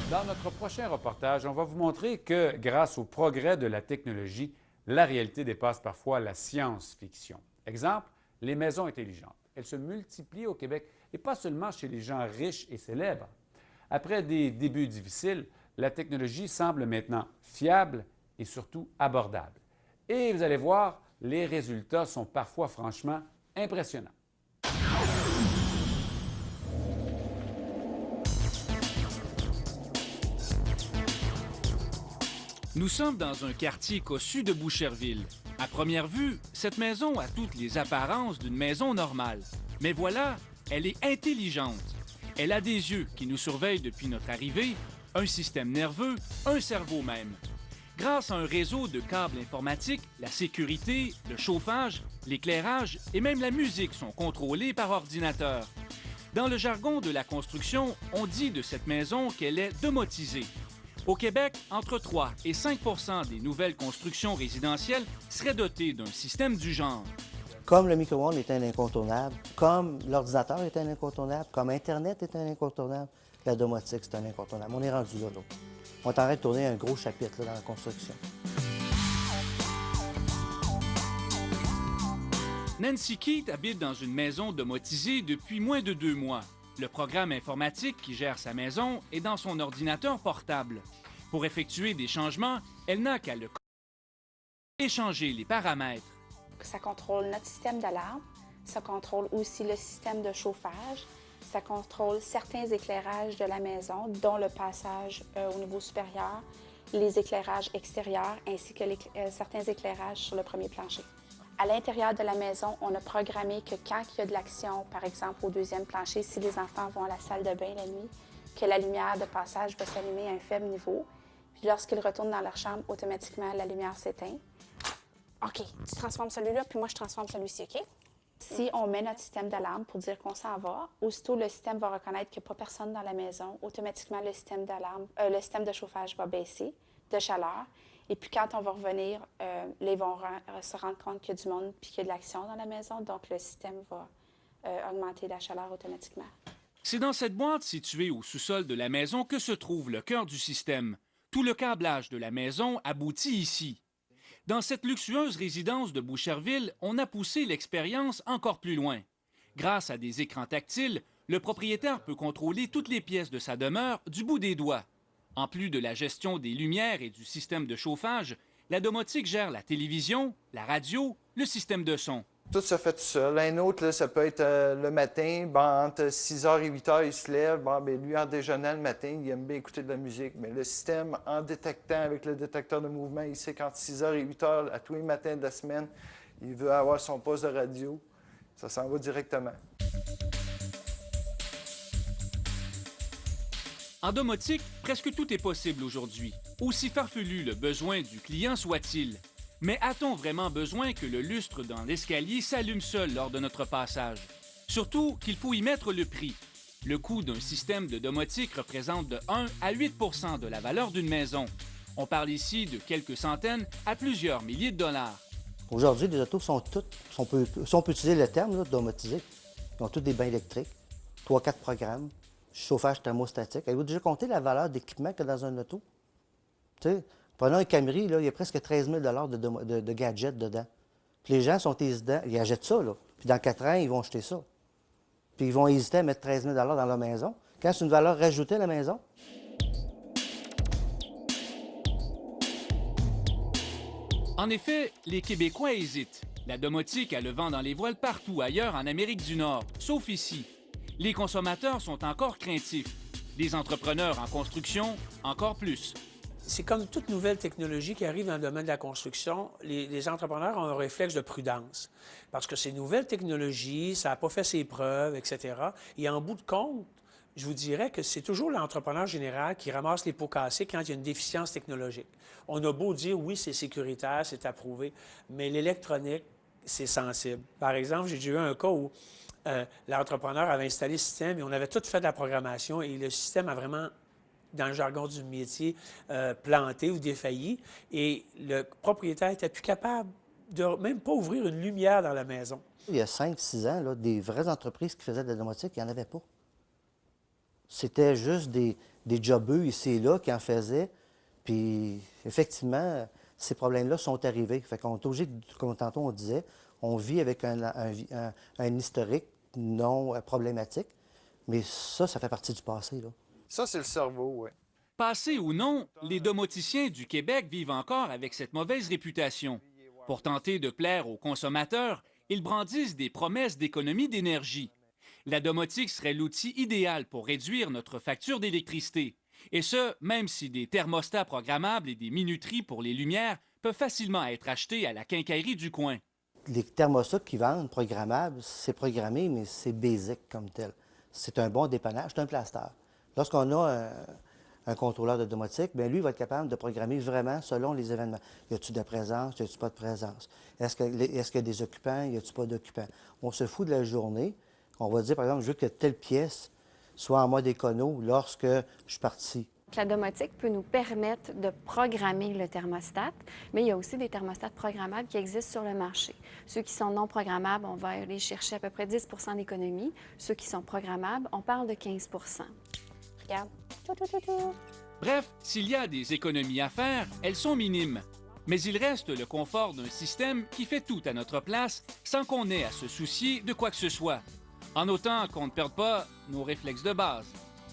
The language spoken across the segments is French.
Dans notre prochain reportage, on va vous montrer que grâce au progrès de la technologie, la réalité dépasse parfois la science-fiction. Exemple, les maisons intelligentes. Elles se multiplient au Québec et pas seulement chez les gens riches et célèbres. Après des débuts difficiles, la technologie semble maintenant fiable et surtout abordable. Et vous allez voir, les résultats sont parfois franchement impressionnants. Nous sommes dans un quartier cossu de Boucherville. À première vue, cette maison a toutes les apparences d'une maison normale. Mais voilà, elle est intelligente. Elle a des yeux qui nous surveillent depuis notre arrivée, un système nerveux, un cerveau même. Grâce à un réseau de câbles informatiques, la sécurité, le chauffage, l'éclairage et même la musique sont contrôlés par ordinateur. Dans le jargon de la construction, on dit de cette maison qu'elle est domotisée. Au Québec, entre 3 et 5 des nouvelles constructions résidentielles seraient dotées d'un système du genre. Comme le micro-ondes est un incontournable, comme l'ordinateur est un incontournable, comme Internet est un incontournable, la domotique, c'est un incontournable. On est rendu là. On est en train de tourner un gros chapitre là, dans la construction. Nancy Keith habite dans une maison domotisée depuis moins de 2 mois. Le programme informatique qui gère sa maison est dans son ordinateur portable. Pour effectuer des changements, elle n'a qu'à le échanger les paramètres. Ça contrôle notre système d'alarme, ça contrôle aussi le système de chauffage, ça contrôle certains éclairages de la maison, dont le passage au niveau supérieur, les éclairages extérieurs ainsi que certains éclairages sur le premier plancher. À l'intérieur de la maison, on a programmé que quand il y a de l'action, par exemple au deuxième plancher, si les enfants vont à la salle de bain la nuit, que la lumière de passage va s'allumer à un faible niveau. Puis lorsqu'ils retournent dans leur chambre, automatiquement, la lumière s'éteint. OK, tu transformes celui-là, puis moi, je transforme celui-ci, OK? Si on met notre système d'alarme pour dire qu'on s'en va, aussitôt le système va reconnaître qu'il n'y a pas personne dans la maison, automatiquement, le système d'alarme, le système de chauffage va baisser de chaleur. Et puis, quand on va revenir, ils vont se rendre compte qu'il y a du monde puis qu'il y a de l'action dans la maison. Donc, le système va augmenter la chaleur automatiquement. C'est dans cette boîte située au sous-sol de la maison que se trouve le cœur du système. Tout le câblage de la maison aboutit ici. Dans cette luxueuse résidence de Boucherville, on a poussé l'expérience encore plus loin. Grâce à des écrans tactiles, le propriétaire peut contrôler toutes les pièces de sa demeure du bout des doigts. En plus de la gestion des lumières et du système de chauffage, la domotique gère la télévision, la radio, le système de son. Tout se fait tout seul. Un autre, là, ça peut être le matin, entre 6h et 8h, il se lève. Lui, en déjeunant le matin, il aime bien écouter de la musique. Mais le système, en détectant avec le détecteur de mouvement, il sait qu'entre 6h et 8h, à tous les matins de la semaine, il veut avoir son poste de radio. Ça s'en va directement. En domotique, presque tout est possible aujourd'hui, aussi farfelu le besoin du client soit-il. Mais a-t-on vraiment besoin que le lustre dans l'escalier s'allume seul lors de notre passage? Surtout qu'il faut y mettre le prix. Le coût d'un système de domotique représente de 1 à 8 de la valeur d'une maison. On parle ici de quelques centaines à plusieurs milliers de dollars. Aujourd'hui, les autos sont toutes, si on peut utiliser le terme là, domotisé, ils ont tous des bains électriques, 3-4 programmes, chauffage thermostatique. Avez-vous déjà compté la valeur d'équipement qu'il y a dans un auto? Tu sais, prenons un Camry, là, il y a presque 13 000 de gadgets dedans. Puis les gens sont hésitants, ils achètent ça, là. Puis dans 4 ans, ils vont acheter ça. Puis ils vont hésiter à mettre 13 000 dans leur maison. Quand c'est une valeur rajoutée à la maison, En effet, les Québécois hésitent. La domotique a le vent dans les voiles partout ailleurs en Amérique du Nord, sauf ici. Les consommateurs sont encore craintifs. Les entrepreneurs en construction, encore plus. C'est comme toute nouvelle technologie qui arrive dans le domaine de la construction, les entrepreneurs ont un réflexe de prudence. Parce que ces nouvelles technologies, ça n'a pas fait ses preuves, etc. Et en bout de compte, je vous dirais que c'est toujours l'entrepreneur général qui ramasse les pots cassés quand il y a une déficience technologique. On a beau dire, oui, c'est sécuritaire, c'est approuvé, mais l'électronique, c'est sensible. Par exemple, j'ai déjà eu un cas où l'entrepreneur avait installé le système et on avait tout fait de la programmation et le système a vraiment, dans le jargon du métier, planté ou défailli. Et le propriétaire n'était plus capable de même pas ouvrir une lumière dans la maison. il y a 5-6 ans, là, des vraies entreprises qui faisaient de la domotique, il n'y en avait pas. C'était juste des des jobbeux ici et là qui en faisaient. Puis, effectivement, ces problèmes-là sont arrivés. Fait qu'on est obligé, comme tantôt on disait, on vit avec un historique non problématique. Mais ça fait partie du passé, là. Ça, c'est le cerveau, oui. Passé ou non, les domoticiens du Québec vivent encore avec cette mauvaise réputation. Pour tenter de plaire aux consommateurs, ils brandissent des promesses d'économie d'énergie. La domotique serait l'outil idéal pour réduire notre facture d'électricité. Et ce, même si des thermostats programmables et des minuteries pour les lumières peuvent facilement être achetés à la quincaillerie du coin. Les thermostats qui vendent programmables, c'est programmé, mais c'est basic comme tel. C'est un bon dépannage, c'est un plaster. Lorsqu'on a un contrôleur de domotique, bien lui, il va être capable de programmer vraiment selon les événements. Y a-t-il de présence, y a-t-il pas de présence? Est-ce qu'il y a des occupants, y a-t-il pas d'occupants? On se fout de la journée. On va dire, par exemple, je veux que telle pièce soit en mode écono lorsque je suis parti. La domotique peut nous permettre de programmer le thermostat, mais il y a aussi des thermostats programmables qui existent sur le marché. Ceux qui sont non programmables, on va aller chercher à peu près 10 d'économie. Ceux qui sont programmables, on parle de 15 Regarde. Bref, s'il y a des économies à faire, elles sont minimes. Mais il reste le confort d'un système qui fait tout à notre place sans qu'on ait à se soucier de quoi que ce soit. En autant qu'on ne perde pas nos réflexes de base.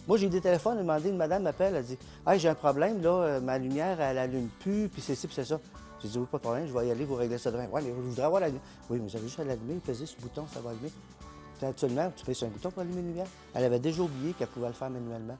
Moi, j'ai eu des téléphones, une madame m'appelle, elle dit « Hey, j'ai un problème, là, ma lumière, elle allume plus, puis c'est ci, puis c'est ça. » J'ai dit « Oui, pas de problème, je vais y aller, vous régler ça demain. »« Oui, mais je voudrais avoir la lumière. »« Oui, mais vous avez juste à l'allumer, pesez sur le bouton, ça va allumer. » Puis actuellement, tu pèses sur un bouton pour allumer la lumière. Elle avait déjà oublié qu'elle pouvait le faire manuellement.